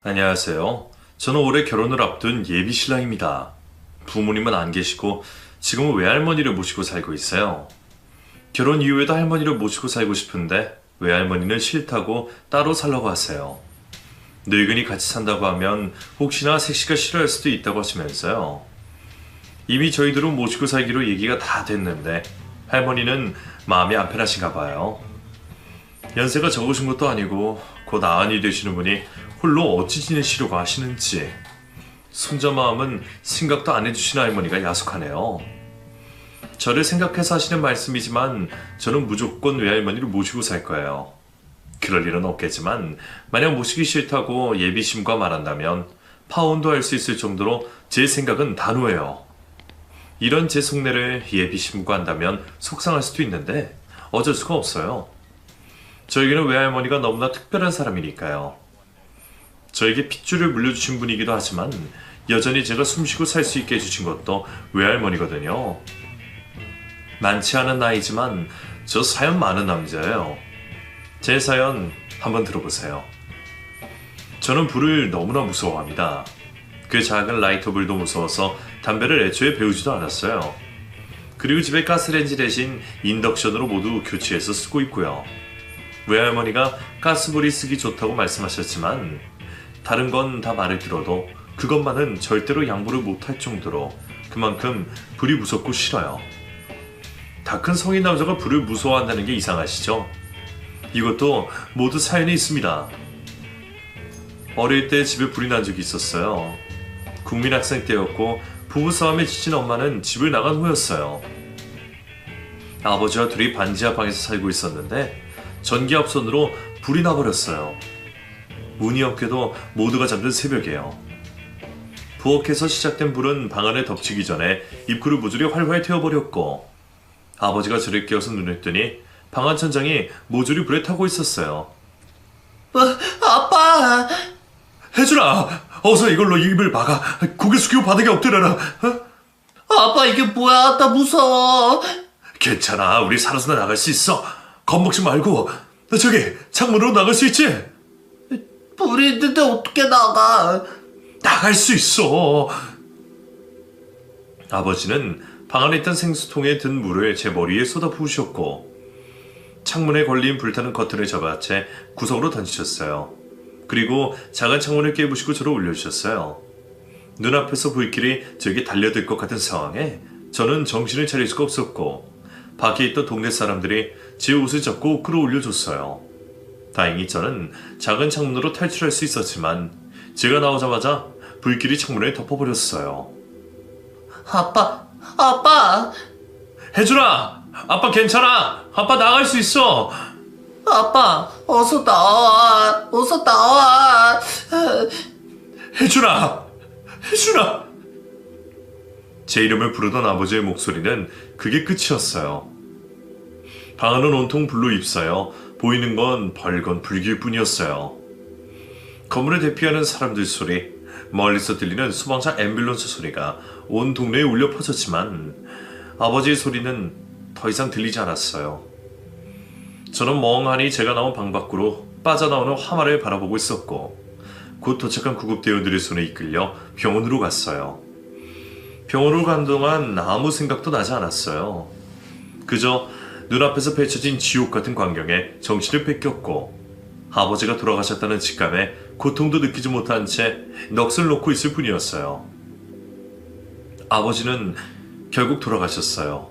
안녕하세요. 저는 올해 결혼을 앞둔 예비 신랑입니다. 부모님은 안 계시고 지금은 외할머니를 모시고 살고 있어요. 결혼 이후에도 할머니를 모시고 살고 싶은데 외할머니는 싫다고 따로 살라고 하세요. 늙은이 같이 산다고 하면 혹시나 색시가 싫어할 수도 있다고 하시면서요. 이미 저희들은 모시고 살기로 얘기가 다 됐는데 할머니는 마음이 안 편하신가 봐요. 연세가 적으신 것도 아니고 곧 아흔이 되시는 분이 홀로 어찌 지내시려고 하시는지 손자 마음은 생각도 안 해주시는 할머니가 야속하네요. 저를 생각해서 하시는 말씀이지만 저는 무조건 외할머니를 모시고 살 거예요. 그럴 일은 없겠지만 만약 모시기 싫다고 예비심과 말한다면 파혼도 할 수 있을 정도로 제 생각은 단호해요. 이런 제 속내를 예비심과한다면 속상할 수도 있는데 어쩔 수가 없어요. 저에게는 외할머니가 너무나 특별한 사람이니까요. 저에게 핏줄을 물려주신 분이기도 하지만 여전히 제가 숨쉬고 살 수 있게 해주신 것도 외할머니거든요. 많지 않은 나이지만 저 사연 많은 남자예요. 제 사연 한번 들어보세요. 저는 불을 너무나 무서워합니다. 그 작은 라이터 불도 무서워서 담배를 애초에 배우지도 않았어요. 그리고 집에 가스레인지 대신 인덕션으로 모두 교체해서 쓰고 있고요. 외할머니가 가스불이 쓰기 좋다고 말씀하셨지만 다른 건 다 말을 들어도 그것만은 절대로 양보를 못할 정도로 그만큼 불이 무섭고 싫어요. 다 큰 성인 남자가 불을 무서워한다는 게 이상하시죠? 이것도 모두 사연이 있습니다. 어릴 때 집에 불이 난 적이 있었어요. 국민학생 때였고 부부싸움에 지친 엄마는 집을 나간 후였어요. 아버지와 둘이 반지하 방에서 살고 있었는데 전기압선으로 불이 나버렸어요. 운이 없게도 모두가 잠든 새벽이에요. 부엌에서 시작된 불은 방 안에 덮치기 전에 입구를 모조리 활활 태워버렸고 아버지가 저를 깨워서 눈을 뜨니 방 안 천장이 모조리 불에 타고 있었어요. 아빠! 혜준아! 어서 이걸로 입을 막아. 고개 숙이고 바닥에 엎드려라. 아빠, 이게 뭐야? 나 무서워. 괜찮아. 우리 살아서 나갈 수 있어. 겁먹지 말고. 저기 창문으로 나갈 수 있지? 불이 있는데 어떻게 나가? 나갈 수 있어. 아버지는 방 안에 있던 생수통에 든 물을 제 머리에 쏟아 부으셨고 창문에 걸린 불타는 커튼을 잡아 채 구석으로 던지셨어요. 그리고 작은 창문을 깨부시고 저를 올려주셨어요. 눈앞에서 불길이 저에게 달려들 것 같은 상황에 저는 정신을 차릴 수가 없었고 밖에 있던 동네 사람들이 제 옷을 잡고 끌어올려줬어요. 다행히 저는 작은 창문으로 탈출할 수 있었지만 제가 나오자마자 불길이 창문을 덮어버렸어요. 아빠! 혜준아! 아빠 괜찮아! 아빠 나갈 수 있어! 아빠, 어서 나와. 어서 나와. 혜준아! 혜준아! 제 이름을 부르던 아버지의 목소리는 그게 끝이었어요. 방 안은 온통 불로 휩싸여 보이는 건 벌건 불길 뿐이었어요. 건물을 대피하는 사람들 소리, 멀리서 들리는 소방차 앰뷸런스 소리가 온 동네에 울려 퍼졌지만 아버지의 소리는 더 이상 들리지 않았어요. 저는 멍하니 제가 나온 방 밖으로 빠져나오는 화마를 바라보고 있었고 곧 도착한 구급대원들의 손에 이끌려 병원으로 갔어요. 병원으로 간 동안 아무 생각도 나지 않았어요. 그저 눈앞에서 펼쳐진 지옥 같은 광경에 정신을 뺏겼고 아버지가 돌아가셨다는 직감에 고통도 느끼지 못한 채 넋을 놓고 있을 뿐이었어요. 아버지는 결국 돌아가셨어요.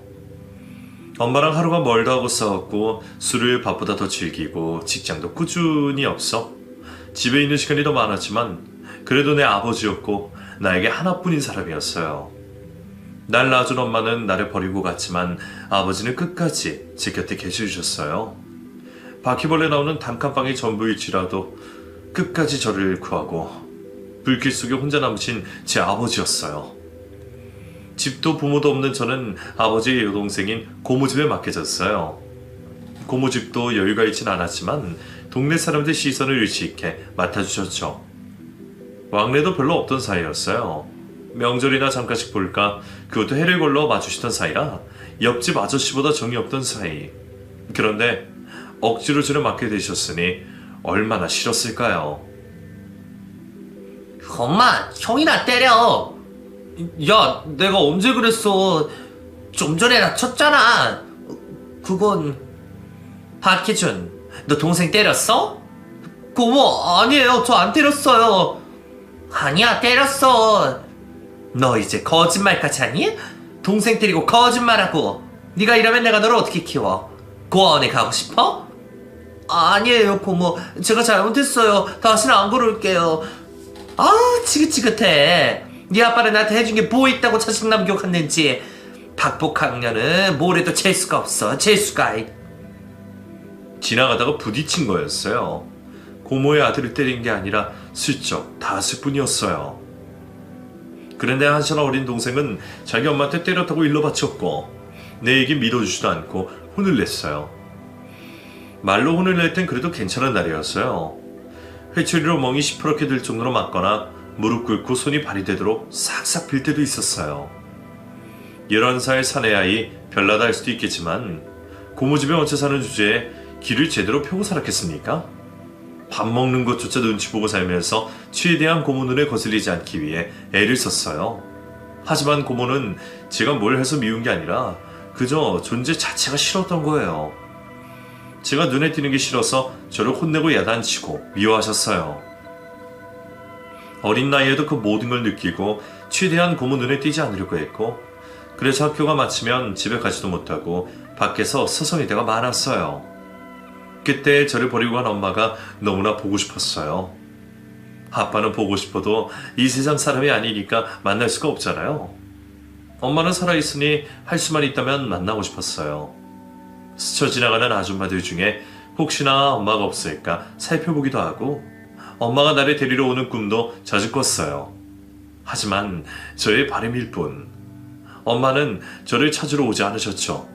엄마랑 하루가 멀다 하고 싸웠고 술을 밥보다 더 즐기고 직장도 꾸준히 없어 집에 있는 시간이 더 많았지만 그래도 내 아버지였고 나에게 하나뿐인 사람이었어요. 날 낳아준 엄마는 나를 버리고 갔지만 아버지는 끝까지 제 곁에 계셔주셨어요. 바퀴벌레 나오는 단칸방이 전부일지라도 끝까지 저를 구하고 불길 속에 혼자 남으신 제 아버지였어요. 집도 부모도 없는 저는 아버지의 여동생인 고모집에 맡겨졌어요. 고모집도 여유가 있진 않았지만 동네 사람들 시선을 의식해 맡아주셨죠. 왕래도 별로 없던 사이였어요. 명절이나 잠깐씩 볼까 그것도 해를 걸러 와주시던 사이라 옆집 아저씨보다 정이 없던 사이. 그런데 억지로 저를 맡게 되셨으니 얼마나 싫었을까요? 엄마, 형이 나 때려. 야, 내가 언제 그랬어? 좀 전에 나 쳤잖아. 그건... 박혜준, 너 동생 때렸어? 고모, 아니에요. 저 안 때렸어요. 아니야, 때렸어. 너 이제 거짓말까지 하니? 동생 때리고 거짓말하고. 네가 이러면 내가 너를 어떻게 키워? 고아원에 가고 싶어? 아니에요, 고모. 제가 잘못했어요. 다시는 안 그럴게요. 아, 지긋지긋해. 네 아빠는 나한테 해준 게 뭐 있다고 자식남 교육했는지. 박복학년은 뭐래도 재수가 없어. 재수가. 지나가다가 부딪힌 거였어요. 고모의 아들을 때린 게 아니라 슬쩍 닿았을 뿐이었어요. 그런데 한참 어린 동생은 자기 엄마한테 때렸다고 일러 바쳤고 내 얘기 믿어주지도 않고 혼을 냈어요. 말로 혼을 낼 땐 그래도 괜찮은 날이었어요. 회초리로 멍이 시퍼렇게 들 정도로 맞거나 무릎 꿇고 손이 발이 되도록 싹싹 빌 때도 있었어요. 11살 사내 아이 별나다 할 수도 있겠지만 고모 집에 얹혀 사는 주제에 길을 제대로 펴고 살았겠습니까? 밥 먹는 것조차 눈치 보고 살면서 최대한 고모 눈에 거슬리지 않기 위해 애를 썼어요. 하지만 고모는 제가 뭘 해서 미운 게 아니라 그저 존재 자체가 싫었던 거예요. 제가 눈에 띄는 게 싫어서 저를 혼내고 야단치고 미워하셨어요. 어린 나이에도 그 모든 걸 느끼고 최대한 고모 눈에 띄지 않으려고 했고 그래서 학교가 마치면 집에 가지도 못하고 밖에서 서성일 때가 많았어요. 그때 저를 버리고 간 엄마가 너무나 보고 싶었어요. 아빠는 보고 싶어도 이 세상 사람이 아니니까 만날 수가 없잖아요. 엄마는 살아있으니 할 수만 있다면 만나고 싶었어요. 스쳐 지나가는 아줌마들 중에 혹시나 엄마가 없을까 살펴보기도 하고 엄마가 나를 데리러 오는 꿈도 자주 꿨어요. 하지만 저의 바람일 뿐. 엄마는 저를 찾으러 오지 않으셨죠.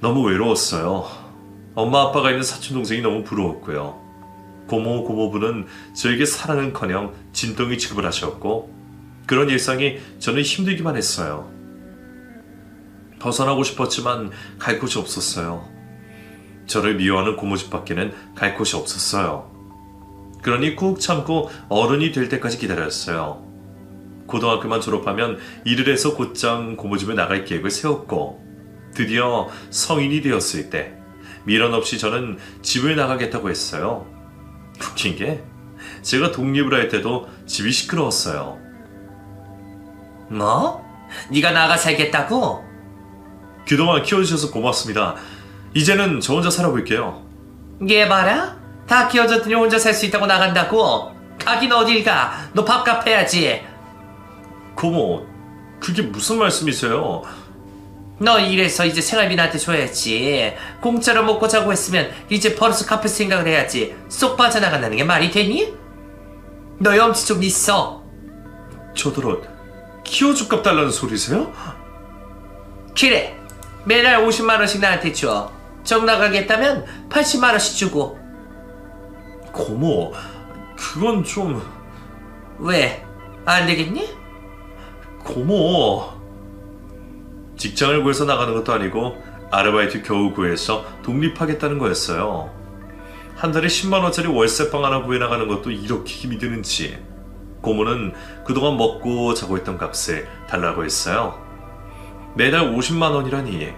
너무 외로웠어요. 엄마 아빠가 있는 사촌동생이 너무 부러웠고요. 고모부는 저에게 사랑은커녕 진덩이 취급을 하셨고 그런 일상이 저는 힘들기만 했어요. 벗어나고 싶었지만 갈 곳이 없었어요. 저를 미워하는 고모집 밖에는 갈 곳이 없었어요. 그러니 꾹 참고 어른이 될 때까지 기다렸어요. 고등학교만 졸업하면 일을 해서 곧장 고모집에 나갈 계획을 세웠고 드디어 성인이 되었을 때 미련 없이 저는 집을 나가겠다고 했어요. 웃긴 게 제가 독립을 할 때도 집이 시끄러웠어요. 뭐? 네가 나가 살겠다고? 그동안 키워주셔서 고맙습니다. 이제는 저 혼자 살아볼게요. 얘 봐라. 다 키워줬더니 혼자 살 수 있다고 나간다고? 가긴 어딜 가. 너 밥값 해야지. 고모, 그게 무슨 말씀이세요? 너 이래서 이제 생활비 나한테 줘야지. 공짜로 먹고 자고 했으면 이제 벌써 갚을 생각을 해야지. 쏙 빠져나간다는 게 말이 되니? 너 염치 좀 있어. 저더러 키워줄 값 달라는 소리세요? 그래. 매달 50만 원씩 나한테 줘. 정 나가겠다면 80만 원씩 주고. 고모, 그건 좀... 왜? 안 되겠니? 고모... 직장을 구해서 나가는 것도 아니고 아르바이트 겨우 구해서 독립하겠다는 거였어요. 한 달에 10만 원짜리 월세방 하나 구해 나가는 것도 이렇게 힘이 드는지 고모는 그동안 먹고 자고 했던 값을 달라고 했어요. 매달 50만 원이라니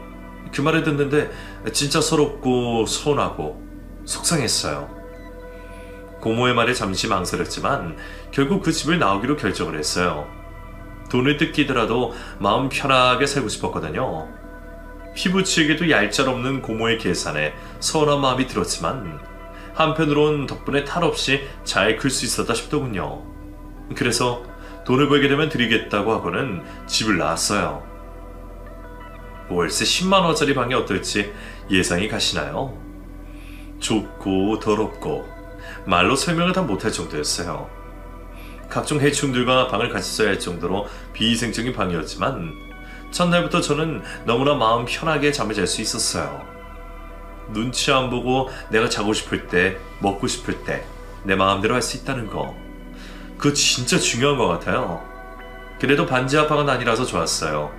그 말을 듣는데 진짜 서럽고 서운하고 속상했어요. 고모의 말에 잠시 망설였지만 결국 그 집을 나오기로 결정을 했어요. 돈을 뜯기더라도 마음 편하게 살고 싶었거든요. 피부치에게도 얄짤없는 고모의 계산에 서운한 마음이 들었지만 한편으론 덕분에 탈 없이 잘 클 수 있었다 싶더군요. 그래서 돈을 벌게 되면 드리겠다고 하고는 집을 나왔어요. 월세 10만 원짜리 방이 어떨지 예상이 가시나요? 좁고 더럽고 말로 설명을 다 못할 정도였어요. 각종 해충들과 방을 같이 써야 할 정도로 비위생적인 방이었지만 첫날부터 저는 너무나 마음 편하게 잠을 잘 수 있었어요. 눈치 안 보고 내가 자고 싶을 때, 먹고 싶을 때 내 마음대로 할 수 있다는 거, 그거 진짜 중요한 것 같아요. 그래도 반지하 방은 아니라서 좋았어요.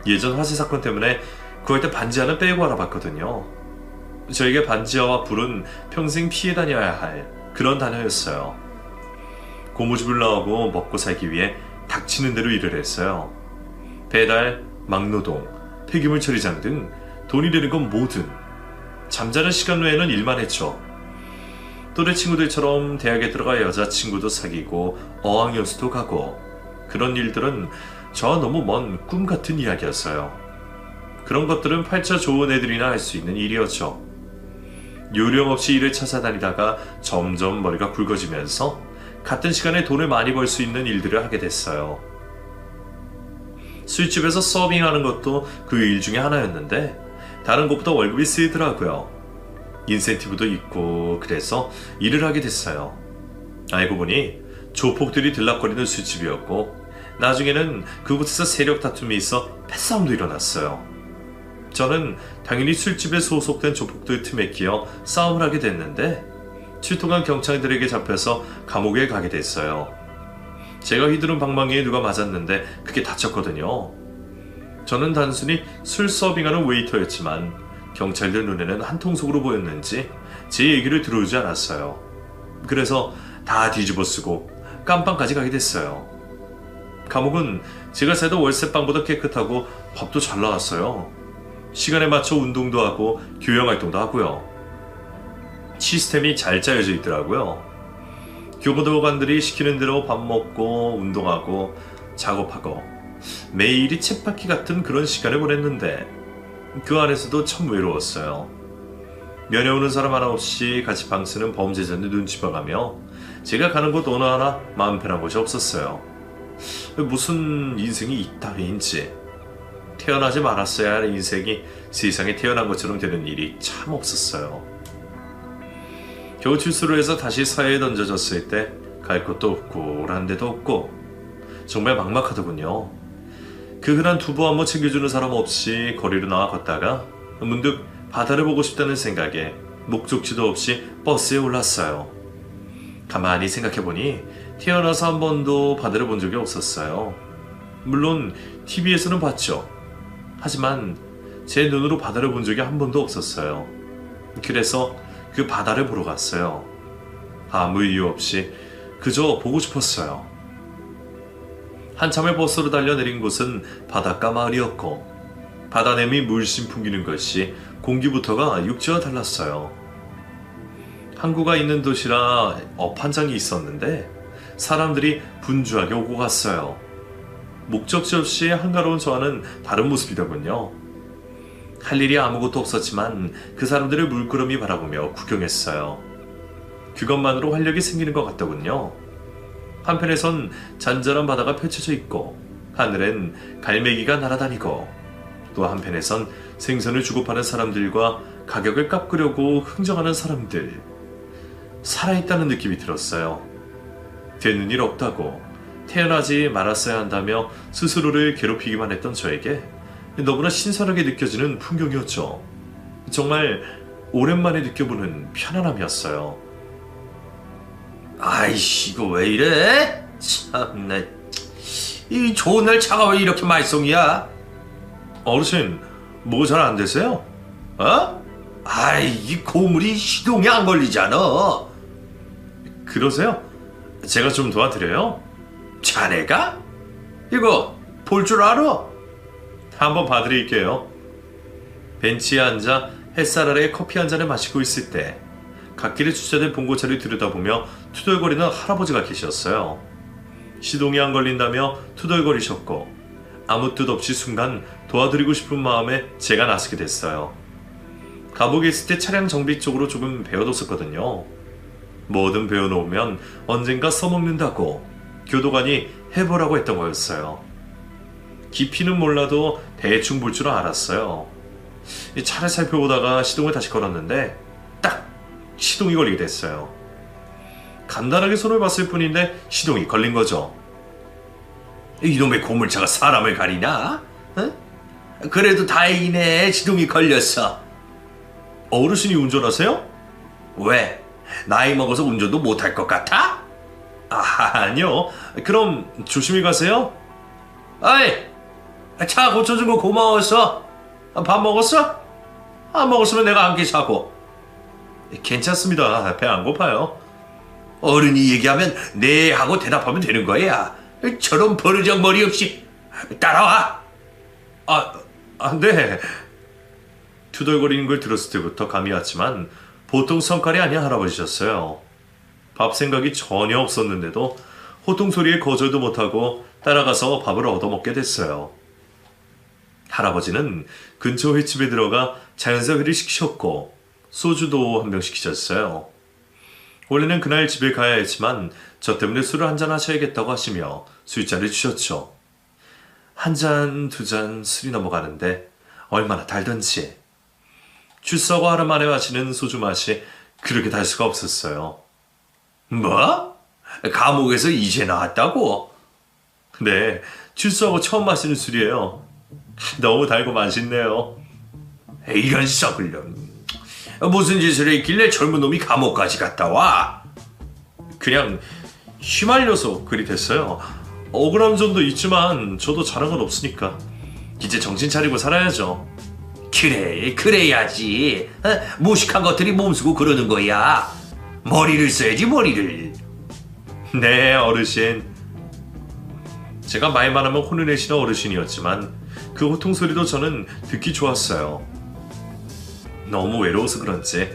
예전 화재 사건 때문에 구할 때 반지하는 빼고 알아봤거든요. 저에게 반지하와 불은 평생 피해 다녀야 할 그런 단어였어요. 고무집을 나오고 먹고 살기 위해 닥치는 대로 일을 했어요. 배달, 막노동, 폐기물 처리장 등 돈이 되는 건 뭐든 잠자는 시간 외에는 일만 했죠. 또래 친구들처럼 대학에 들어가 여자친구도 사귀고 어학연수도 가고 그런 일들은 저와 너무 먼 꿈 같은 이야기였어요. 그런 것들은 팔자 좋은 애들이나 할 수 있는 일이었죠. 요령없이 일을 찾아다니다가 점점 머리가 굵어지면서 같은 시간에 돈을 많이 벌 수 있는 일들을 하게 됐어요. 술집에서 서빙하는 것도 그 일 중에 하나였는데 다른 것보다 월급이 쓰이더라고요. 인센티브도 있고 그래서 일을 하게 됐어요. 알고 보니 조폭들이 들락거리는 술집이었고 나중에는 그곳에서 세력 다툼이 있어 패싸움도 일어났어요. 저는 당연히 술집에 소속된 조폭들 틈에 끼어 싸움을 하게 됐는데 출동한 경찰들에게 잡혀서 감옥에 가게 됐어요. 제가 휘두른 방망이에 누가 맞았는데 그게 다쳤거든요. 저는 단순히 술 서빙하는 웨이터였지만 경찰들 눈에는 한통속으로 보였는지 제 얘기를 들어오지 않았어요. 그래서 다 뒤집어 쓰고 깜빵까지 가게 됐어요. 감옥은 제가 살던 월세방보다 깨끗하고 밥도 잘 나왔어요. 시간에 맞춰 운동도 하고 교양활동도 하고요. 시스템이 잘 짜여져 있더라고요. 교도관들이 시키는 대로 밥 먹고 운동하고 작업하고 매일이 쳇바퀴 같은 그런 시간을 보냈는데 그 안에서도 참 외로웠어요. 면회 오는 사람 하나 없이 같이 방쓰는 범죄자들 눈치 봐가며 제가 가는 곳 어느 하나 마음 편한 곳이 없었어요. 무슨 인생이 이따위인지 태어나지 말았어야 할 인생이 세상에 태어난 것처럼 되는 일이 참 없었어요. 겨우 출소를 해서 다시 사회에 던져졌을 때 갈 곳도 없고 오라는 데도 없고 정말 막막하더군요. 그 흔한 두부 한 번 챙겨주는 사람 없이 거리로 나와 걷다가 문득 바다를 보고 싶다는 생각에 목적지도 없이 버스에 올랐어요. 가만히 생각해보니 태어나서 한 번도 바다를 본 적이 없었어요. 물론 TV에서는 봤죠. 하지만 제 눈으로 바다를 본 적이 한 번도 없었어요. 그래서 그 바다를 보러 갔어요. 아무 이유 없이 그저 보고 싶었어요. 한참을 버스로 달려 내린 곳은 바닷가 마을이었고 바다냄이 물씬 풍기는 것이 공기부터가 육지와 달랐어요. 항구가 있는 도시라 업 한 장이 있었는데 사람들이 분주하게 오고 갔어요. 목적지 없이 한가로운 저와는 다른 모습이더군요. 할 일이 아무것도 없었지만 그 사람들을 물끄러미 바라보며 구경했어요. 그것만으로 활력이 생기는 것 같더군요. 한편에선 잔잔한 바다가 펼쳐져 있고 하늘엔 갈매기가 날아다니고 또 한편에선 생선을 주고 파는 사람들과 가격을 깎으려고 흥정하는 사람들. 살아있다는 느낌이 들었어요. 되는 일 없다고 태어나지 말았어야 한다며 스스로를 괴롭히기만 했던 저에게 너무나 신선하게 느껴지는 풍경이었죠. 정말 오랜만에 느껴보는 편안함이었어요. 아이씨, 이거 왜 이래? 참나, 이 좋은 날 차가 왜 이렇게 말썽이야? 어르신, 뭐 잘 안 되세요? 어? 아이, 이 고물이 시동이 안 걸리잖아. 그러세요? 제가 좀 도와드려요? 자네가? 이거 볼 줄 알아? 한번 봐드릴게요. 벤치에 앉아 햇살 아래 커피 한 잔을 마시고 있을 때 갓길에 주차된 봉고차를 들여다보며 투덜거리는 할아버지가 계셨어요. 시동이 안 걸린다며 투덜거리셨고 아무 뜻 없이 순간 도와드리고 싶은 마음에 제가 나서게 됐어요. 감옥에 있을 때 차량 정비 쪽으로 조금 배워뒀었거든요. 뭐든 배워놓으면 언젠가 써먹는다고 교도관이 해보라고 했던 거였어요. 깊이는 몰라도 대충 볼 줄은 알았어요. 차를 살펴보다가 시동을 다시 걸었는데 딱 시동이 걸리게 됐어요. 간단하게 손을 봤을 뿐인데 시동이 걸린 거죠. 이놈의 고물차가 사람을 가리나? 어? 그래도 다행이네. 시동이 걸렸어. 어르신이 운전하세요? 왜? 나이 먹어서 운전도 못할 것 같아? 아니요. 그럼 조심히 가세요. 어이, 차 고쳐준 거 고마웠어. 밥 먹었어? 안 먹었으면 내가 한 끼 사고. 괜찮습니다. 배 안 고파요. 어른이 얘기하면 네 하고 대답하면 되는 거야. 저런 버르장머리 없이 따라와. 네. 투덜거리는 걸 들었을 때부터 감이 왔지만 보통 성깔이 아닌 할아버지셨어요. 밥 생각이 전혀 없었는데도 호통 소리에 거절도 못하고 따라가서 밥을 얻어먹게 됐어요. 할아버지는 근처 횟집에 들어가 자연사회를 시키셨고 소주도 한 병 시키셨어요. 원래는 그날 집에 가야 했지만 저 때문에 술을 한잔 하셔야겠다고 하시며 술잔을 주셨죠. 한 잔, 두 잔 술이 넘어가는데 얼마나 달던지. 출사고 하루 만에 마시는 소주 맛이 그렇게 달 수가 없었어요. 뭐? 감옥에서 이제 나왔다고? 네, 출소하고 처음 마시는 술이에요. 너무 달고 맛있네요. 이런 썩을 놈. 무슨 짓을 했길래 젊은 놈이 감옥까지 갔다 와? 그냥 휘말려서 그리 됐어요. 억울한 점도 있지만 저도 잘한 건 없으니까 이제 정신 차리고 살아야죠. 그래, 그래야지. 무식한 것들이 몸쓰고 그러는 거야. 머리를 써야지, 머리를. 네, 어르신. 제가 말만 하면 혼을 내시는 어르신이었지만 그 호통 소리도 저는 듣기 좋았어요. 너무 외로워서 그런지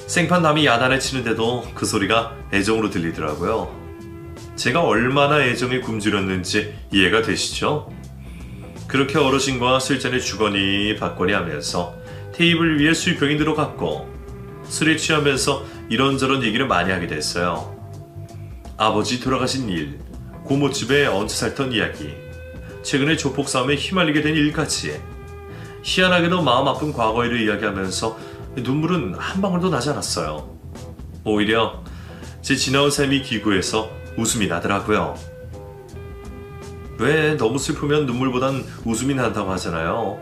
생판 남이 야단을 치는데도 그 소리가 애정으로 들리더라고요. 제가 얼마나 애정에 굶주렸는지 이해가 되시죠? 그렇게 어르신과 술잔을 주거니 받거니 하면서 테이블 위에 술병이 늘어갔고 술에 취하면서 이런저런 얘기를 많이 하게 됐어요. 아버지 돌아가신 일, 고모집에 얹혀 살던 이야기, 최근에 조폭 싸움에 휘말리게 된 일까지 희한하게도 마음 아픈 과거 일을 이야기하면서 눈물은 한 방울도 나지 않았어요. 오히려 제 지나온 삶이 기구해서 웃음이 나더라고요. 왜 너무 슬프면 눈물보단 웃음이 난다고 하잖아요.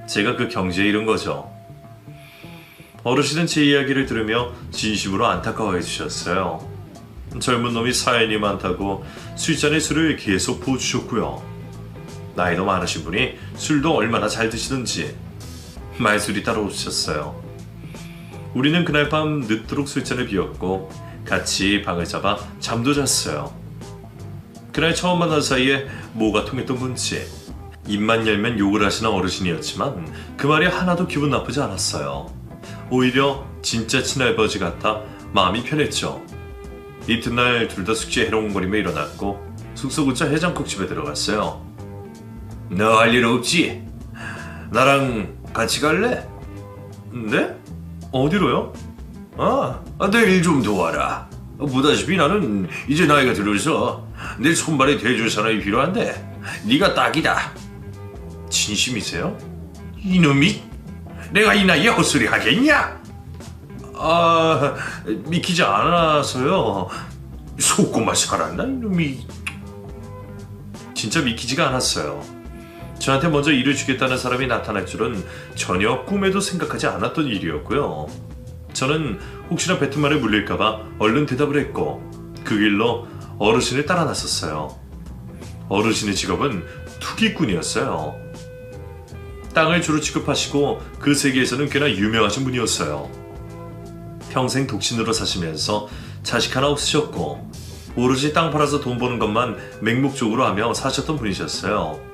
제가 그 경지에 이른 거죠. 어르신은 제 이야기를 들으며 진심으로 안타까워해 주셨어요. 젊은 놈이 사연이 많다고 술잔에 술을 계속 부어주셨고요. 나이도 많으신 분이 술도 얼마나 잘 드시는지 말술이 따로 없으셨어요. 우리는 그날 밤 늦도록 술잔을 비웠고 같이 방을 잡아 잠도 잤어요. 그날 처음 만난 사이에 뭐가 통했던 건지 입만 열면 욕을 하시는 어르신이었지만 그 말이 하나도 기분 나쁘지 않았어요. 오히려 진짜 친할아버지 같아 마음이 편했죠. 이튿날 둘 다 숙취에 해롱거리며 일어났고 숙소 근처 해장국집에 들어갔어요. 너 할 일 없지? 나랑 같이 갈래? 네? 어디로요? 내 일 좀 도와라. 보다시피 나는 이제 나이가 들어서 내 손발에 대줄 사람이 필요한데 네가 딱이다. 진심이세요? 이놈이? 내가 이 나이에 헛소리 하겠냐? 믿기지 않아서요. 속고만 살았나 이놈이. 진짜 믿기지가 않았어요. 저한테 먼저 일을 주겠다는 사람이 나타날 줄은 전혀 꿈에도 생각하지 않았던 일이었고요. 저는 혹시나 뱉은 말에 물릴까봐 얼른 대답을 했고 그 길로 어르신을 따라 나섰어요. 어르신의 직업은 투기꾼이었어요. 땅을 주로 취급하시고 그 세계에서는 꽤나 유명하신 분이었어요. 평생 독신으로 사시면서 자식 하나 없으셨고 오로지 땅 팔아서 돈 버는 것만 맹목적으로 하며 사셨던 분이셨어요.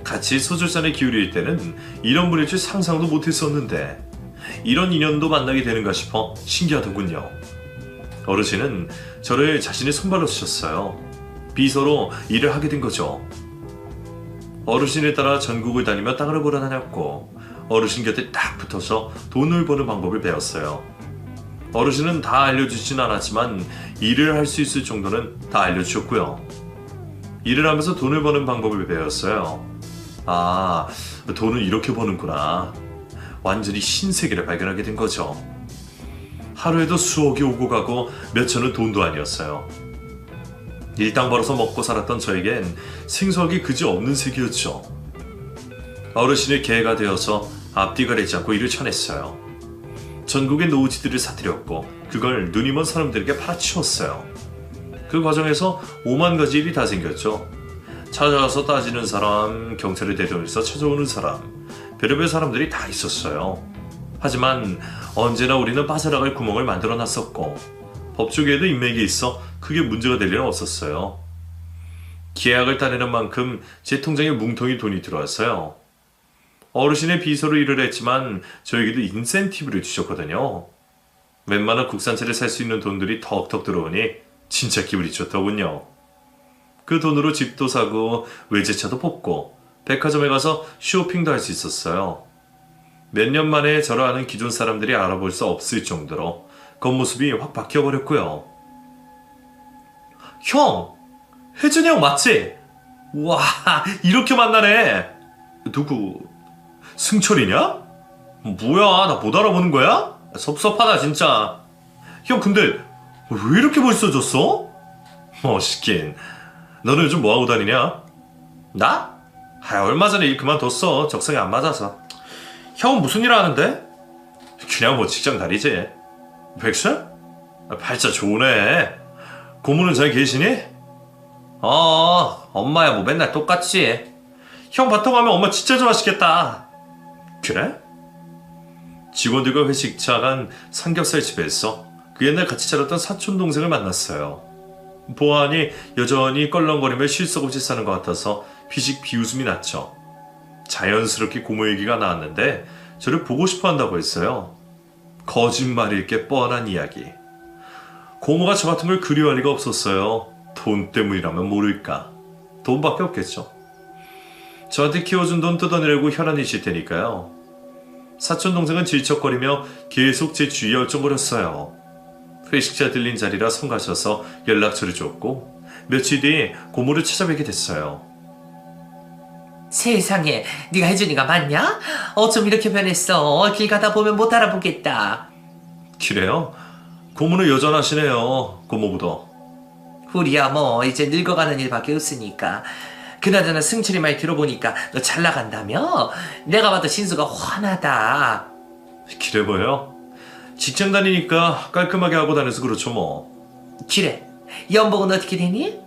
같이 소주잔에 기울일 때는 이런 분일 줄 상상도 못했었는데 이런 인연도 만나게 되는가 싶어 신기하더군요. 어르신은 저를 자신의 손발로 쓰셨어요. 비서로 일을 하게 된 거죠. 어르신을 따라 전국을 다니며 땅을 보러 다녔고 어르신 곁에 딱 붙어서 돈을 버는 방법을 배웠어요. 어르신은 다 알려주진 않았지만 일을 할 수 있을 정도는 다 알려주셨고요. 일을 하면서 돈을 버는 방법을 배웠어요. 돈을 이렇게 버는구나. 완전히 신세계를 발견하게 된 거죠. 하루에도 수억이 오고 가고 몇천은 돈도 아니었어요. 일당 벌어서 먹고 살았던 저에겐 생소하기 그지없는 세계였죠. 어르신의 계가 되어서 앞뒤 가리지 않고 일을 쳐냈어요. 전국의 노지들을 사들였고 그걸 눈이 먼 사람들에게 팔아치웠어요. 그 과정에서 5만 가지 일이 다 생겼죠. 찾아와서 따지는 사람, 경찰에 대동해서 찾아오는 사람, 별의별 사람들이 다 있었어요. 하지만 언제나 우리는 빠져나갈 구멍을 만들어놨었고 법조계에도 인맥이 있어 크게 문제가 될 일은 없었어요. 계약을 따내는 만큼 제 통장에 뭉텅이 돈이 들어왔어요. 어르신의 비서로 일을 했지만 저에게도 인센티브를 주셨거든요. 웬만한 국산차를 살 수 있는 돈들이 턱턱 들어오니 진짜 기분이 좋더군요. 그 돈으로 집도 사고 외제차도 뽑고 백화점에 가서 쇼핑도 할 수 있었어요. 몇 년 만에 저를 아는 기존 사람들이 알아볼 수 없을 정도로 겉모습이 확 바뀌어버렸고요. 형! 혜준이 형 맞지? 와, 이렇게 만나네. 누구? 승철이냐? 뭐야, 나 못 알아보는 거야? 섭섭하다 진짜. 형 근데 왜 이렇게 멋있어졌어? 멋있긴. 너는 요즘 뭐하고 다니냐? 나? 얼마 전에 일 그만뒀어. 적성에 안 맞아서. 형은 무슨 일 하는데? 그냥 뭐 직장 다니지. 백수? 발자 좋으네. 고모는 잘 계시니? 엄마야 뭐 맨날 똑같지. 형 바통 하면 엄마 진짜 좋아하시겠다. 그래? 직원들과 회식 간 삼겹살 집에서 그 옛날 같이 자랐던 사촌 동생을 만났어요. 보아하니 여전히 껄렁거리며 쉴 새 없이 사는 것 같아서 피식 비웃음이 났죠. 자연스럽게 고모 얘기가 나왔는데 저를 보고 싶어 한다고 했어요. 거짓말일 게 뻔한 이야기. 고모가 저 같은 걸 그리워할 리가 없었어요. 돈 때문이라면 모를까. 돈밖에 없겠죠. 저한테 키워준 돈 뜯어내려고 혈안이 질 테니까요. 사촌 동생은 질척거리며 계속 제 주위에 얼쩡거렸어요. 회식자 들린 자리라 손 가셔서 연락처를 줬고 며칠 뒤에 고모를 찾아뵈게 됐어요. 세상에, 네가 혜준이가 맞냐? 어쩜 이렇게 변했어. 길 가다 보면 못 알아보겠다. 그래요? 고모는 여전하시네요. 고모부터. 우리야 뭐 이제 늙어가는 일밖에 없으니까. 그나저나 승철이 말 들어보니까 너 잘 나간다며? 내가 봐도 신수가 훤하다. 그래 보여? 직장 다니니까 깔끔하게 하고 다녀서 그렇죠 뭐. 그래, 연봉은 어떻게 되니?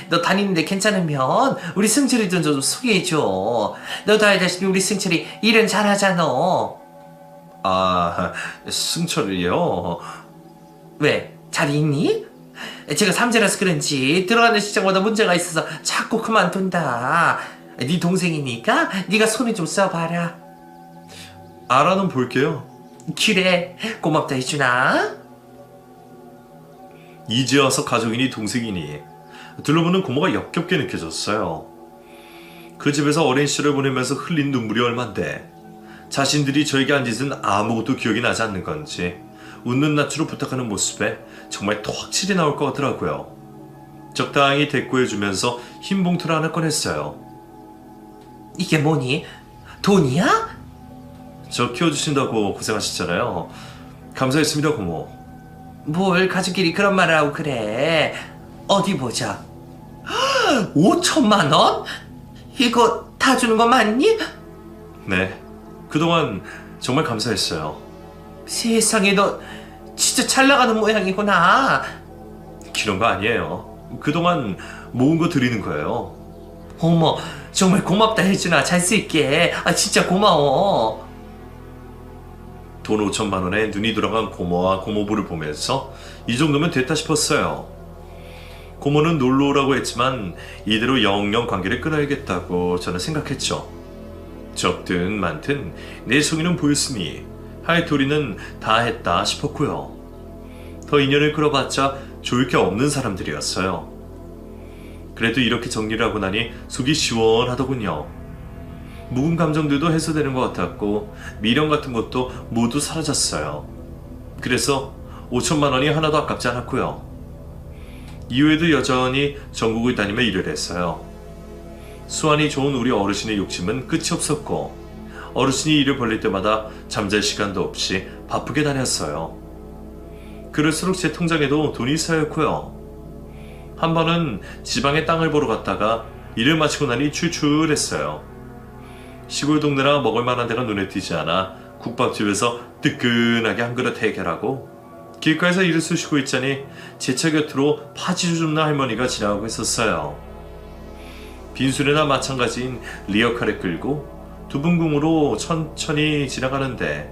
너 다니는데 괜찮으면 우리 승철이도 좀 소개해줘. 너도 알다시피 우리 승철이 일은 잘하잖아. 아, 승철이요? 왜? 잘 있니? 제가 삼재라서 그런지 들어가는 시장마다 문제가 있어서 자꾸 그만둔다. 네 동생이니까 네가 손을 좀 써봐라. 알아는 볼게요. 그래, 고맙다 혜준아. 이제 와서 가족이니 동생이니 둘러보는 고모가 역겹게 느껴졌어요. 그 집에서 어린 시절을 보내면서 흘린 눈물이 얼만데 자신들이 저에게 한 짓은 아무것도 기억이 나지 않는 건지 웃는 낯으로 부탁하는 모습에 정말 토악질이 나올 것 같더라고요. 적당히 대꾸해주면서 흰 봉투를 하나 꺼냈어요. 이게 뭐니? 돈이야? 저 키워주신다고 고생하셨잖아요. 감사했습니다 고모. 뭘 가족끼리 그런 말을 하고 그래. 어디 보자. 5천만 원? 이거 다 주는 거 맞니? 네, 그동안 정말 감사했어요. 세상에, 너 진짜 잘 나가는 모양이구나. 그런 거 아니에요. 그동안 모은 거 드리는 거예요. 어머, 정말 고맙다 혜준아. 잘 쓸게. 진짜 고마워. 돈 5천만 원에 눈이 돌아간 고모와 고모부를 보면서 이 정도면 됐다 싶었어요. 고모는 놀러 오라고 했지만 이대로 영영 관계를 끊어야겠다고 저는 생각했죠. 적든 많든 내 성의는 보였으니 할 도리는 다 했다 싶었고요. 더 인연을 끌어봤자 좋을 게 없는 사람들이었어요. 그래도 이렇게 정리를 하고 나니 속이 시원하더군요. 묵은 감정들도 해소되는 것 같았고 미련 같은 것도 모두 사라졌어요. 그래서 5천만 원이 하나도 아깝지 않았고요. 이후에도 여전히 전국을 다니며 일을 했어요. 수완이 좋은 우리 어르신의 욕심은 끝이 없었고 어르신이 일을 벌릴 때마다 잠잘 시간도 없이 바쁘게 다녔어요. 그럴수록 제 통장에도 돈이 쌓였고요. 한 번은 지방에 땅을 보러 갔다가 일을 마치고 나니 출출했어요. 시골 동네라 먹을 만한 데가 눈에 띄지 않아 국밥집에서 뜨끈하게 한 그릇 해결하고 길가에서 일을 쑤시고 있자니 제 차 곁으로 파지 줍는 할머니가 지나가고 있었어요. 빈순이나 마찬가지인 리어카를 끌고 두분궁으로 천천히 지나가는데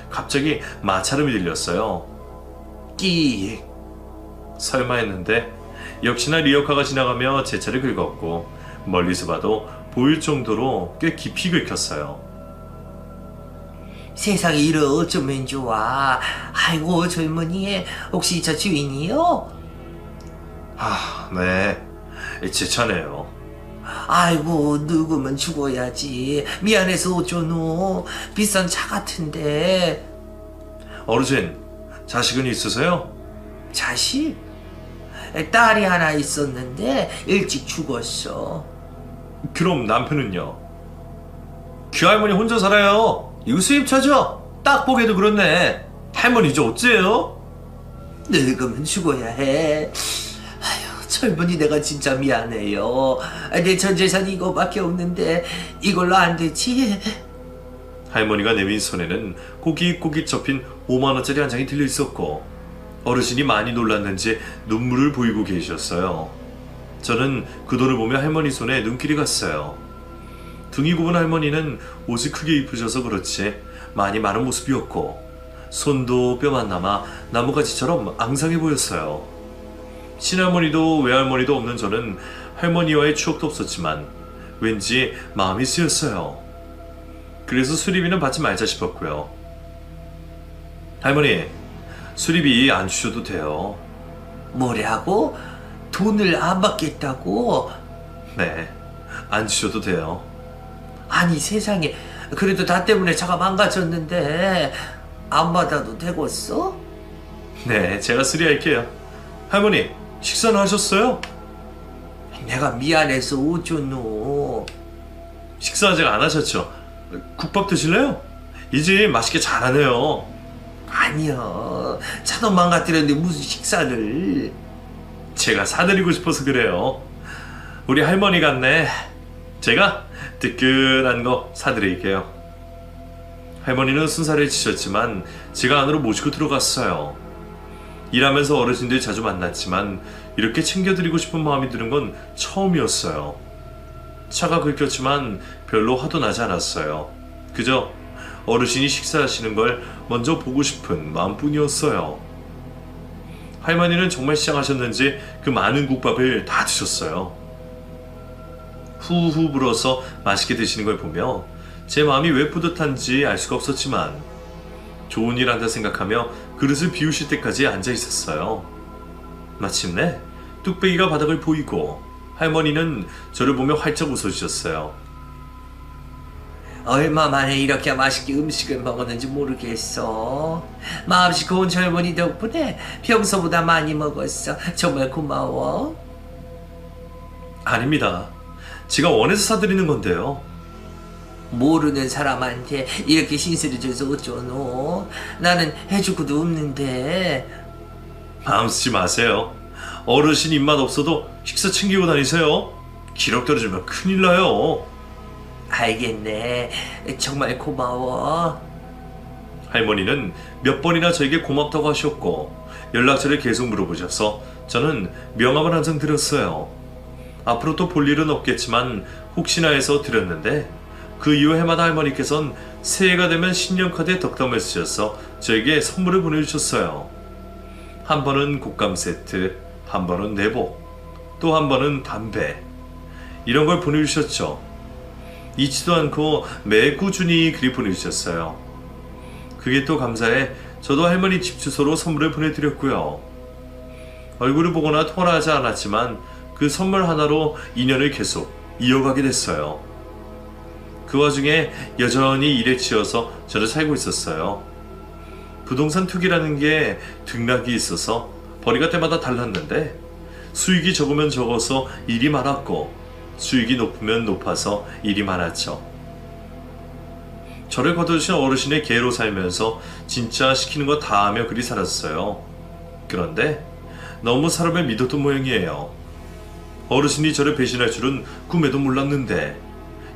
갑자기 마찰음이 들렸어요. 끼익 설마 했는데 역시나 리어카가 지나가며 제 차를 긁었고 멀리서 봐도 보일 정도로 꽤 깊이 긁혔어요. 세상에 이를 어쩌면 좋아. 아이고 젊은이 혹시 저 주인이요? 네, 제 차네요. 아이고 늙으면 죽어야지. 미안해서 어쩌노. 비싼 차 같은데. 어르신, 자식은 있으세요? 자식? 딸이 하나 있었는데 일찍 죽었어. 그럼 남편은요? 그 할머니 혼자 살아요. 이거 수입차죠? 딱 보기에도 그렇네. 할머니 이제 어째요? 늙으면 죽어야 해. 아휴 젊은이 내가 진짜 미안해요. 내 전 재산이 이거밖에 없는데 이걸로 안 되지? 할머니가 내민 손에는 꼬깃꼬깃 접힌 5만원짜리 한 장이 들려 있었고 어르신이 많이 놀랐는지 눈물을 보이고 계셨어요. 저는 그 돈을 보며 할머니 손에 눈길이 갔어요. 등이 굽은 할머니는 옷을 크게 입으셔서 그렇지 많이 마른 모습이었고 손도 뼈만 남아 나무가지처럼 앙상해 보였어요. 친할머니도 외할머니도 없는 저는 할머니와의 추억도 없었지만 왠지 마음이 쓰였어요. 그래서 수리비는 받지 말자 싶었고요. 할머니, 수리비 안 주셔도 돼요. 뭐라고? 돈을 안 받겠다고? 네, 안 주셔도 돼요. 아니 세상에, 그래도 나 때문에 차가 망가졌는데 안 받아도 되겠어? 네, 제가 수리할게요. 할머니, 식사는 하셨어요? 내가 미안해서 어쩌노. 식사 아직 안 하셨죠? 국밥 드실래요? 이 집 맛있게 잘하네요. 아니요, 차도 망가뜨렸는데 무슨 식사를. 제가 사드리고 싶어서 그래요. 우리 할머니 같네. 제가 뜨끈한 거 사드릴게요. 할머니는 순살을 치셨지만 제가 안으로 모시고 들어갔어요. 일하면서 어르신들 자주 만났지만 이렇게 챙겨드리고 싶은 마음이 드는 건 처음이었어요. 차가 긁혔지만 별로 화도 나지 않았어요. 그저 어르신이 식사하시는 걸 먼저 보고 싶은 마음뿐이었어요. 할머니는 정말 시장하셨는지 그 많은 국밥을 다 드셨어요. 후후 불어서 맛있게 드시는 걸 보며 제 마음이 왜 뿌듯한지 알 수가 없었지만 좋은 일 한다 생각하며 그릇을 비우실 때까지 앉아 있었어요. 마침내 뚝배기가 바닥을 보이고 할머니는 저를 보며 활짝 웃어주셨어요. 얼마 만에 이렇게 맛있게 음식을 먹었는지 모르겠어. 마음씨 고운 젊은이 덕분에 평소보다 많이 먹었어. 정말 고마워. 아닙니다. 제가 원해서 사드리는 건데요. 모르는 사람한테 이렇게 신세를 져서 어쩌노. 나는 해줄 것도 없는데. 마음 쓰지 마세요. 어르신 입맛 없어도 식사 챙기고 다니세요. 기력 떨어지면 큰일 나요. 알겠네. 정말 고마워. 할머니는 몇 번이나 저에게 고맙다고 하셨고 연락처를 계속 물어보셔서 저는 명함을 한 장 드렸어요. 앞으로 또 볼 일은 없겠지만 혹시나 해서 드렸는데 그 이후 해마다 할머니께서는 새해가 되면 신년카드에 덕담을 쓰셔서 저에게 선물을 보내주셨어요. 한 번은 곶감 세트, 한 번은 내복, 또 한 번은 담배, 이런 걸 보내주셨죠. 잊지도 않고 매 꾸준히 그리 보내주셨어요. 그게 또 감사해 저도 할머니 집 주소로 선물을 보내드렸고요. 얼굴을 보거나 통화를 하지 않았지만 그 선물 하나로 인연을 계속 이어가게 됐어요. 그 와중에 여전히 일에 치여서 저를 살고 있었어요. 부동산 투기라는 게 등락이 있어서 벌이가 때마다 달랐는데 수익이 적으면 적어서 일이 많았고 수익이 높으면 높아서 일이 많았죠. 저를 거두신 어르신의 계로 살면서 진짜 시키는 거 다 하며 그리 살았어요. 그런데 너무 사람을 믿었던 모양이에요. 어르신이 저를 배신할 줄은 꿈에도 몰랐는데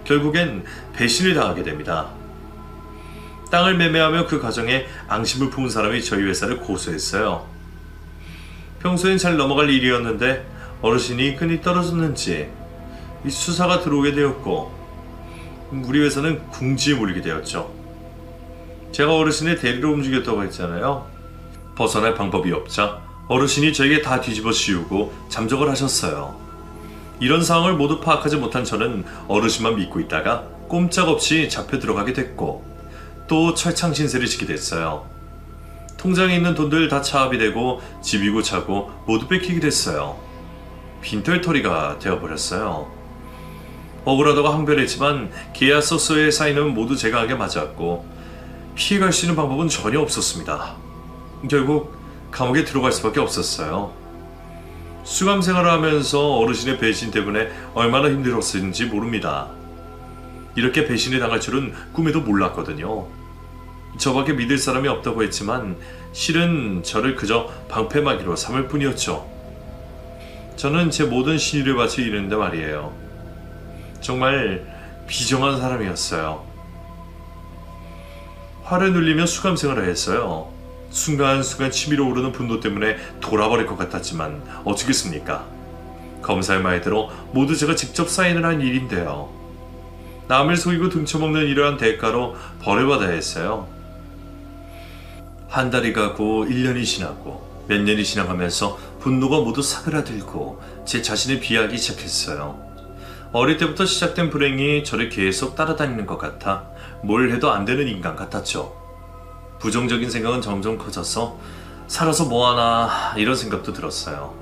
결국엔 배신을 당하게 됩니다. 땅을 매매하며 그 과정에 앙심을 품은 사람이 저희 회사를 고소했어요. 평소엔 잘 넘어갈 일이었는데 어르신이 끈이 떨어졌는지 이 수사가 들어오게 되었고 우리 회사는 궁지에 몰리게 되었죠. 제가 어르신의 대리로 움직였다고 했잖아요. 벗어날 방법이 없자 어르신이 저에게 다 뒤집어 씌우고 잠적을 하셨어요. 이런 상황을 모두 파악하지 못한 저는 어르신만 믿고 있다가 꼼짝없이 잡혀 들어가게 됐고 또 철창 신세를 지게 됐어요. 통장에 있는 돈들 다 차압이 되고 집이고 차고 모두 뺏기게 됐어요. 빈털터리가 되어버렸어요. 억울하다고 항변했지만 계약서에 사인은 모두 제가 하게 맞았고 피해갈 수 있는 방법은 전혀 없었습니다. 결국 감옥에 들어갈 수밖에 없었어요. 수감 생활을 하면서 어르신의 배신 때문에 얼마나 힘들었는지 모릅니다. 이렇게 배신을 당할 줄은 꿈에도 몰랐거든요. 저밖에 믿을 사람이 없다고 했지만 실은 저를 그저 방패막이로 삼을 뿐이었죠. 저는 제 모든 신의를 바쳐 이르는데 말이에요. 정말 비정한 사람이었어요. 화를 눌리며 수감 생활을 했어요. 순간순간 치밀어 오르는 분노 때문에 돌아버릴 것 같았지만 어쩌겠습니까? 검사의 말대로 모두 제가 직접 사인을 한 일인데요. 남을 속이고 등쳐먹는 일을 한 대가로 벌을 받아야 했어요. 한 달이 가고 1년이 지나고 몇 년이 지나가면서 분노가 모두 사그라들고 제 자신을 비하하기 시작했어요. 어릴 때부터 시작된 불행이 저를 계속 따라다니는 것 같아 뭘 해도 안 되는 인간 같았죠. 부정적인 생각은 점점 커져서 살아서 뭐하나 이런 생각도 들었어요.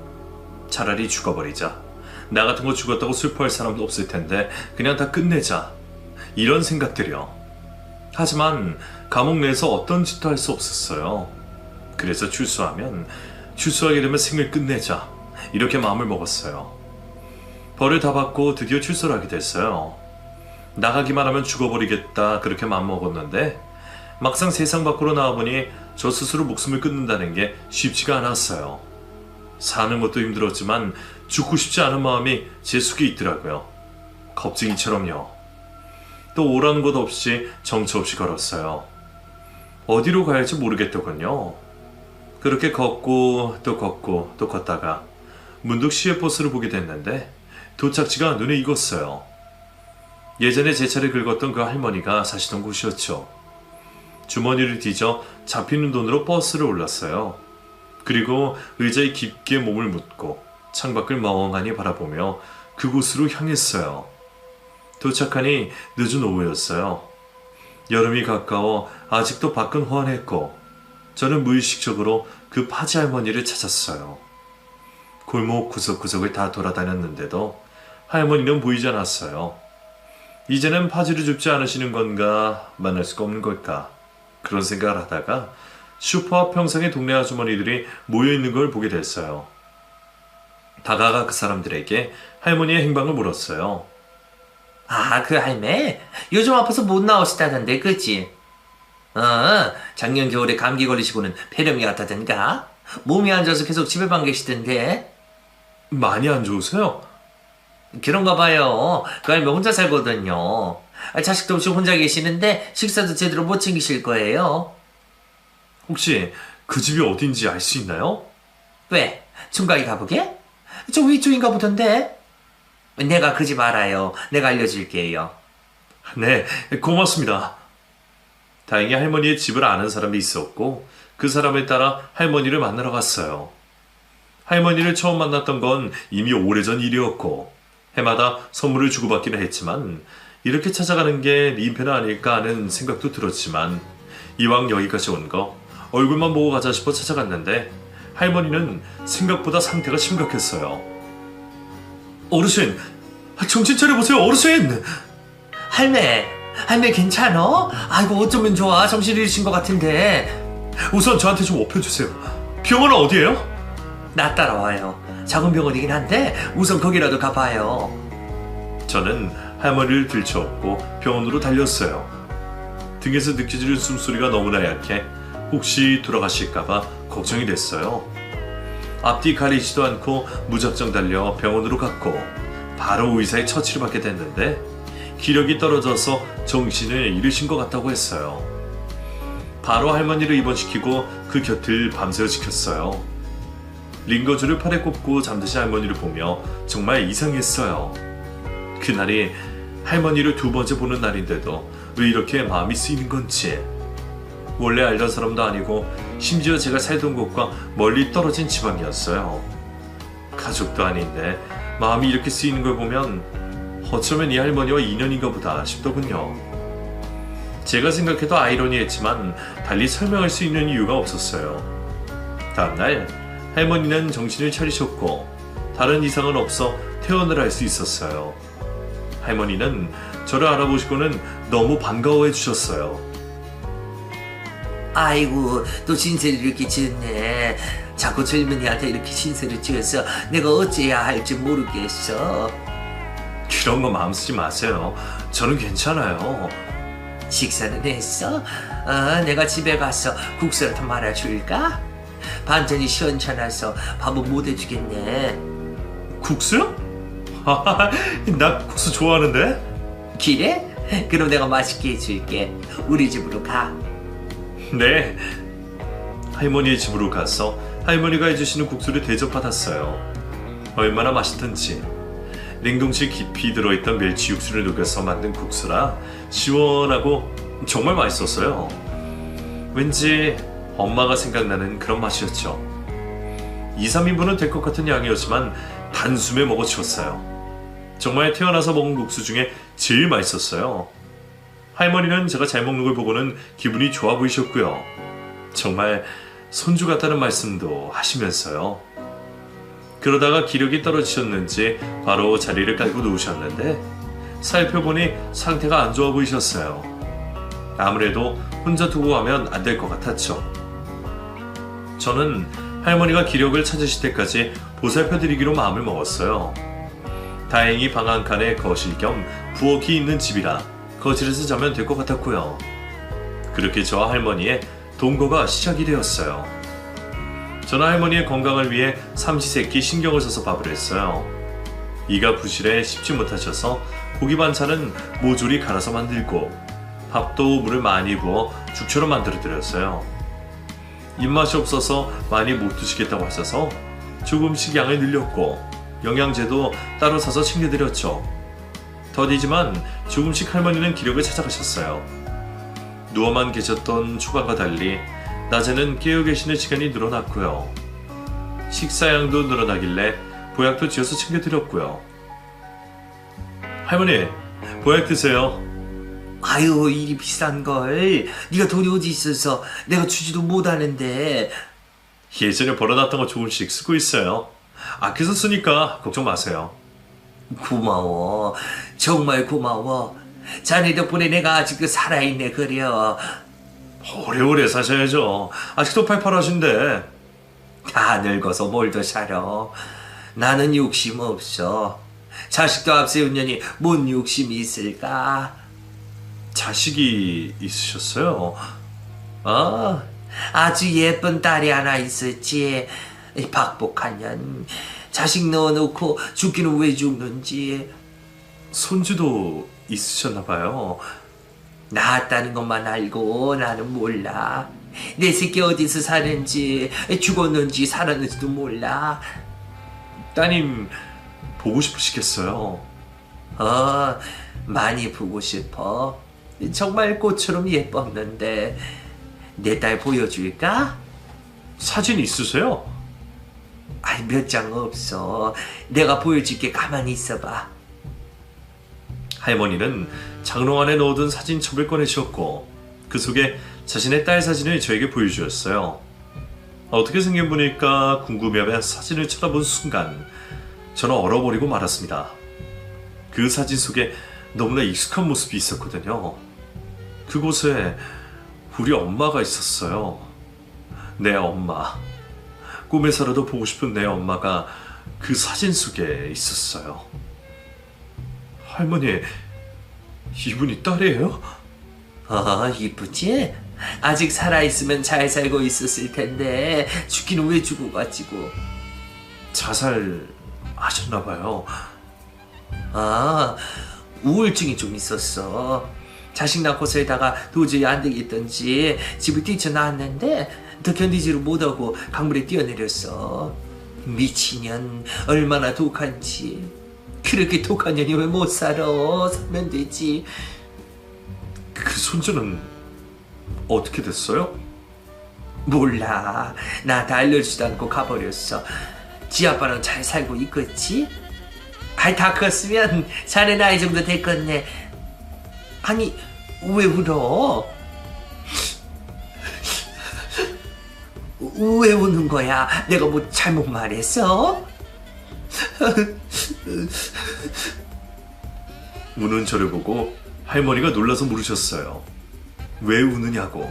차라리 죽어버리자. 나 같은 거 죽었다고 슬퍼할 사람도 없을 텐데 그냥 다 끝내자. 이런 생각들이요. 하지만 감옥 내에서 어떤 짓도 할 수 없었어요. 그래서 출소하게 되면 생을 끝내자. 이렇게 마음을 먹었어요. 벌을 다 받고 드디어 출소를 하게 됐어요. 나가기만 하면 죽어버리겠다 그렇게 마음먹었는데 막상 세상 밖으로 나와보니 저 스스로 목숨을 끊는다는 게 쉽지가 않았어요. 사는 것도 힘들었지만 죽고 싶지 않은 마음이 제 속에 있더라고요. 겁쟁이처럼요. 또 오라는 곳 없이 정처 없이 걸었어요. 어디로 가야 할지 모르겠더군요. 그렇게 걷고 또 걷고 또 걷다가 문득 시외버스를 보게 됐는데 도착지가 눈에 익었어요. 예전에 제 차를 긁었던 그 할머니가 사시던 곳이었죠. 주머니를 뒤져 잡히는 돈으로 버스를 올랐어요. 그리고 의자에 깊게 몸을 묻고 창밖을 멍하니 바라보며 그곳으로 향했어요. 도착하니 늦은 오후였어요. 여름이 가까워 아직도 밖은 환했고 저는 무의식적으로 그 파지 할머니를 찾았어요. 골목 구석구석을 다 돌아다녔는데도 할머니는 보이지 않았어요. 이제는 파지를 줍지 않으시는 건가, 만날 수가 없는 걸까, 그런 생각을 하다가 슈퍼 앞 평상의 동네 아주머니들이 모여있는 걸 보게 됐어요. 다가가 그 사람들에게 할머니의 행방을 물었어요. 아, 그 할매? 요즘 아파서 못 나오시다던데, 그치? 작년 겨울에 감기 걸리시고는 폐렴이 왔다던가? 몸이 안 좋아서 계속 집에만 계시던데? 많이 안 좋으세요? 그런가 봐요. 그 할매 혼자 살거든요. 자식도 없이 혼자 계시는데 식사도 제대로 못 챙기실 거예요. 혹시 그 집이 어딘지 알 수 있나요? 왜? 총각이 가보게? 저 위쪽인가 보던데? 내가 그 집 알아요. 내가 알려줄게요. 네, 고맙습니다. 다행히 할머니의 집을 아는 사람이 있었고 그 사람에 따라 할머니를 만나러 갔어요. 할머니를 처음 만났던 건 이미 오래전 일이었고 해마다 선물을 주고받기는 했지만 이렇게 찾아가는 게 민폐는 아닐까 하는 생각도 들었지만 이왕 여기까지 온 거 얼굴만 보고 가자 싶어 찾아갔는데 할머니는 생각보다 상태가 심각했어요. 어르신, 정신 차려보세요, 어르신! 할매 괜찮어? 아이고 어쩌면 좋아. 정신 잃으신 것 같은데. 우선 저한테 좀 업혀주세요. 병원은 어디예요? 나 따라와요. 작은 병원이긴 한데 우선 거기라도 가봐요. 저는 할머니를 들쳐업고 병원으로 달렸어요. 등에서 느껴지는 숨소리가 너무나 약해 혹시 돌아가실까봐 걱정이 됐어요. 앞뒤 가리지도 않고 무작정 달려 병원으로 갔고 바로 의사의 처치를 받게 됐는데 기력이 떨어져서 정신을 잃으신 것 같다고 했어요. 바로 할머니를 입원시키고 그 곁을 밤새워 지켰어요. 링거줄을 팔에 꼽고 잠드신 할머니를 보며 정말 이상했어요. 그날이 할머니를 두 번째 보는 날인데도 왜 이렇게 마음이 쓰이는 건지. 원래 알던 사람도 아니고 심지어 제가 살던 곳과 멀리 떨어진 지방이었어요. 가족도 아닌데 마음이 이렇게 쓰이는 걸 보면 어쩌면 이 할머니와 인연인가 보다 싶더군요. 제가 생각해도 아이러니했지만 달리 설명할 수 있는 이유가 없었어요. 다음날 할머니는 정신을 차리셨고 다른 이상은 없어 퇴원을 할 수 있었어요. 할머니는 저를 알아보시고는 너무 반가워해 주셨어요. 아이고, 또 신세를 이렇게 지었네. 자꾸 젊은이한테 이렇게 신세를 지어서 내가 어찌해야 할지 모르겠어. 그런 거 마음 쓰지 마세요. 저는 괜찮아요. 식사는 했어? 내가 집에 가서 국수라도 말아줄까? 반찬이 시원찮아서 밥은 못 해주겠네. 국수요? 나 국수 좋아하는데? 그래? 그럼 내가 맛있게 해줄게. 우리 집으로 가. 네. 할머니의 집으로 가서 할머니가 해주시는 국수를 대접받았어요. 얼마나 맛있던지. 냉동실 깊이 들어있던 멸치 육수를 녹여서 만든 국수라 시원하고 정말 맛있었어요. 왠지 엄마가 생각나는 그런 맛이었죠. 2, 3인분은 될 것 같은 양이었지만 단숨에 먹어치웠어요. 정말 태어나서 먹은 국수 중에 제일 맛있었어요. 할머니는 제가 잘 먹는 걸 보고는 기분이 좋아 보이셨고요. 정말 손주 같다는 말씀도 하시면서요. 그러다가 기력이 떨어지셨는지 바로 자리를 깔고 누우셨는데 살펴보니 상태가 안 좋아 보이셨어요. 아무래도 혼자 두고 가면 안 될 것 같았죠. 저는 할머니가 기력을 찾으실 때까지 보살펴드리기로 마음을 먹었어요. 다행히 방 한 칸에 거실 겸 부엌이 있는 집이라 거실에서 자면 될 것 같았고요. 그렇게 저와 할머니의 동거가 시작이 되었어요. 저는 할머니의 건강을 위해 삼시세끼 신경을 써서 밥을 했어요. 이가 부실해 씹지 못하셔서 고기 반찬은 모조리 갈아서 만들고 밥도 물을 많이 부어 죽처럼 만들어 드렸어요. 입맛이 없어서 많이 못 드시겠다고 하셔서 조금씩 양을 늘렸고 영양제도 따로 사서 챙겨드렸죠. 더디지만 조금씩 할머니는 기력을 찾아가셨어요. 누워만 계셨던 초반과 달리 낮에는 깨어 계시는 시간이 늘어났고요. 식사량도 늘어나길래 보약도 지어서 챙겨드렸고요. 할머니, 보약 드세요. 아유, 일이 비싼 걸. 네가 돈이 어디 있어서 내가 주지도 못하는데. 예전에 벌어놨던 거 조금씩 쓰고 있어요. 아껴서 쓰니까 걱정 마세요. 고마워. 정말 고마워. 자네 덕분에 내가 아직도 살아있네 그려. 오래오래 사셔야죠. 아직도 팔팔하신데. 다 늙어서 뭘 더 살아. 나는 욕심 없어. 자식도 앞세운 년이 뭔 욕심이 있을까? 자식이 있으셨어요? 아주 예쁜 딸이 하나 있었지. 박복한 년. 자식 넣어놓고 죽기는 왜 죽는지. 손주도 있으셨나봐요. 낳았다는 것만 알고 나는 몰라. 내 새끼 어디서 사는지, 죽었는지 살았는지도 몰라. 따님 보고 싶으시겠어요? 많이 보고 싶어. 정말 꽃처럼 예뻤는데. 내 딸 보여줄까? 사진 있으세요? 아이, 몇 장 없어. 내가 보여줄게. 가만히 있어봐. 할머니는 장롱 안에 넣어둔 사진첩을 꺼내셨고 그 속에 자신의 딸 사진을 저에게 보여주었어요. 어떻게 생긴 분일까 궁금해하며 사진을 쳐다본 순간 저는 얼어버리고 말았습니다. 그 사진 속에 너무나 익숙한 모습이 있었거든요. 그곳에 우리 엄마가 있었어요. 내 엄마. 꿈에서라도 보고 싶은 내 엄마가 그 사진 속에 있었어요. 할머니, 이분이 딸이에요? 이쁘지? 아직 살아있으면 잘 살고 있었을 텐데 죽기는 왜 죽어 가지고. 자살하셨나봐요. 우울증이 좀 있었어. 자식 낳고서에다가 도저히 안 되겠던지 집을 뛰쳐나왔는데 더 견디지를 못하고 강물에 뛰어내렸어. 미친년. 얼마나 독한지. 그렇게 독한 년이 왜 못 살아. 살면 되지. 그 손주는 어떻게 됐어요? 몰라. 나한테 알려주지도 않고 가버렸어. 지 아빠랑 잘 살고 있겠지? 아이, 다 컸으면 자네 나이 정도 됐겠네. 아니, 왜 울어? 왜 우는 거야? 내가 뭐 잘못 말했어? 우는 저를 보고 할머니가 놀라서 물으셨어요. 왜 우느냐고.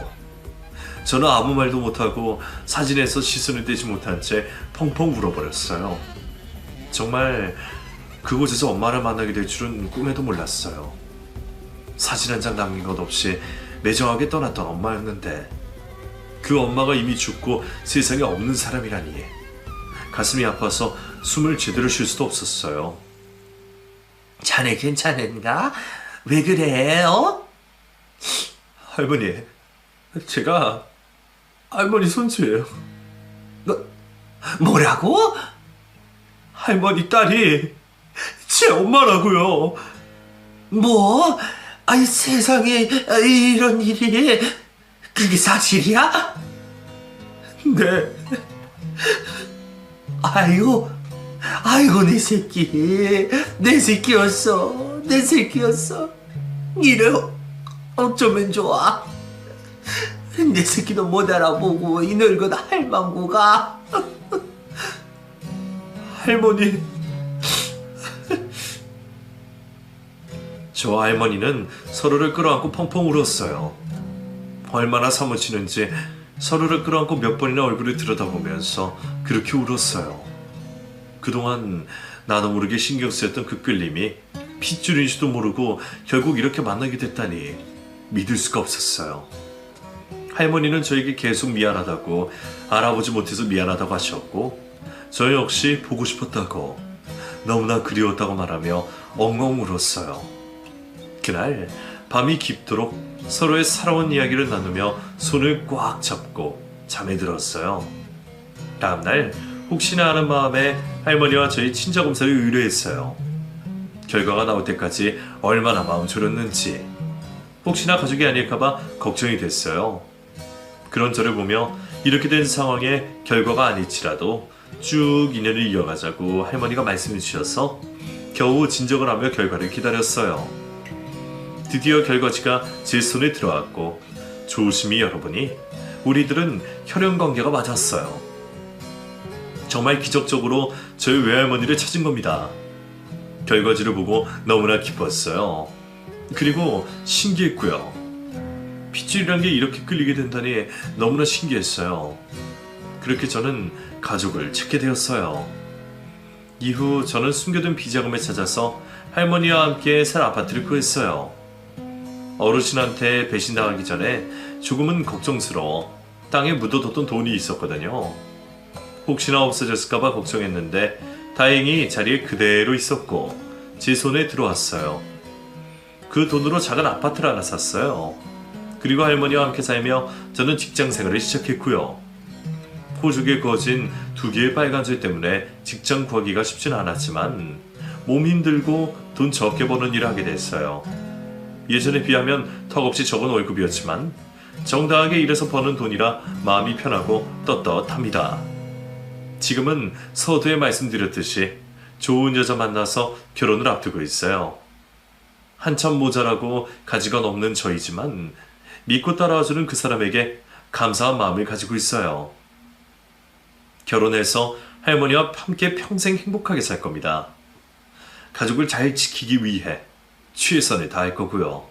저는 아무 말도 못하고 사진에서 시선을 떼지 못한 채 펑펑 울어버렸어요. 정말 그곳에서 엄마를 만나게 될 줄은 꿈에도 몰랐어요. 사진 한 장 남긴 것 없이 매정하게 떠났던 엄마였는데 그 엄마가 이미 죽고 세상에 없는 사람이라니 가슴이 아파서 숨을 제대로 쉴 수도 없었어요. 자네 괜찮은가? 왜 그래? 어? 할머니, 제가 할머니 손주예요. 뭐라고? 할머니 딸이 제 엄마라고요. 뭐? 아이, 세상에 이런 일이. 그게 사실이야? 네. 아이고, 아이고, 내 새끼. 내 새끼였어. 내 새끼였어. 이래 어쩌면 좋아. 내 새끼도 못 알아보고 이 늙은 할망구가. 할머니. 저 할머니는 서로를 끌어안고 펑펑 울었어요. 얼마나 사무치는지 서로를 끌어안고 몇 번이나 얼굴을 들여다보면서 그렇게 울었어요. 그동안 나도 모르게 신경 쓰였던 그 끌림이 핏줄인지도 모르고 결국 이렇게 만나게 됐다니 믿을 수가 없었어요. 할머니는 저에게 계속 미안하다고, 알아보지 못해서 미안하다고 하셨고, 저 역시 보고 싶었다고, 너무나 그리웠다고 말하며 엉엉 울었어요. 그날 밤이 깊도록 서로의 살아온 이야기를 나누며 손을 꽉 잡고 잠에 들었어요. 다음날 혹시나 하는 마음에 할머니와 저희 친자검사를 의뢰했어요. 결과가 나올 때까지 얼마나 마음 졸였는지, 혹시나 가족이 아닐까봐 걱정이 됐어요. 그런 저를 보며 이렇게 된 상황에 결과가 아닐지라도 쭉 인연을 이어가자고 할머니가 말씀해 주셔서 겨우 진정을 하며 결과를 기다렸어요. 드디어 결과지가 제 손에 들어왔고 조심히 열어보니 우리들은 혈연관계가 맞았어요. 정말 기적적으로 저희 외할머니를 찾은 겁니다. 결과지를 보고 너무나 기뻤어요. 그리고 신기했고요. 핏줄이란 게 이렇게 끌리게 된다니 너무나 신기했어요. 그렇게 저는 가족을 찾게 되었어요. 이후 저는 숨겨둔 비자금을 찾아서 할머니와 함께 살 아파트를 구했어요. 어르신한테 배신당하기 전에 조금은 걱정스러워 땅에 묻어뒀던 돈이 있었거든요. 혹시나 없어졌을까봐 걱정했는데 다행히 자리에 그대로 있었고 제 손에 들어왔어요. 그 돈으로 작은 아파트를 하나 샀어요. 그리고 할머니와 함께 살며 저는 직장 생활을 시작했고요. 호족에 그어진 2개의 빨간줄 때문에 직장 구하기가 쉽진 않았지만 몸 힘들고 돈 적게 버는 일을 하게 됐어요. 예전에 비하면 턱없이 적은 월급이었지만 정당하게 일해서 버는 돈이라 마음이 편하고 떳떳합니다. 지금은 서두에 말씀드렸듯이 좋은 여자 만나서 결혼을 앞두고 있어요. 한참 모자라고 가지가 없는 저이지만 믿고 따라와주는 그 사람에게 감사한 마음을 가지고 있어요. 결혼해서 할머니와 함께 평생 행복하게 살 겁니다. 가족을 잘 지키기 위해 최선을 다할 거고요.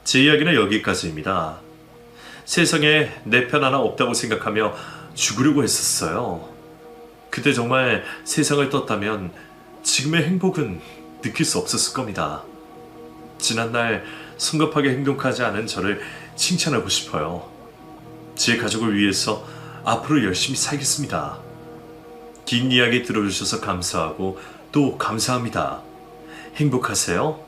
제 이야기는 여기까지입니다. 세상에 내 편 하나 없다고 생각하며 죽으려고 했었어요. 그때 정말 세상을 떴다면 지금의 행복은 느낄 수 없었을 겁니다. 지난날 성급하게 행동하지 않은 저를 칭찬하고 싶어요. 제 가족을 위해서 앞으로 열심히 살겠습니다. 긴 이야기 들어주셔서 감사하고 또 감사합니다. 행복하세요.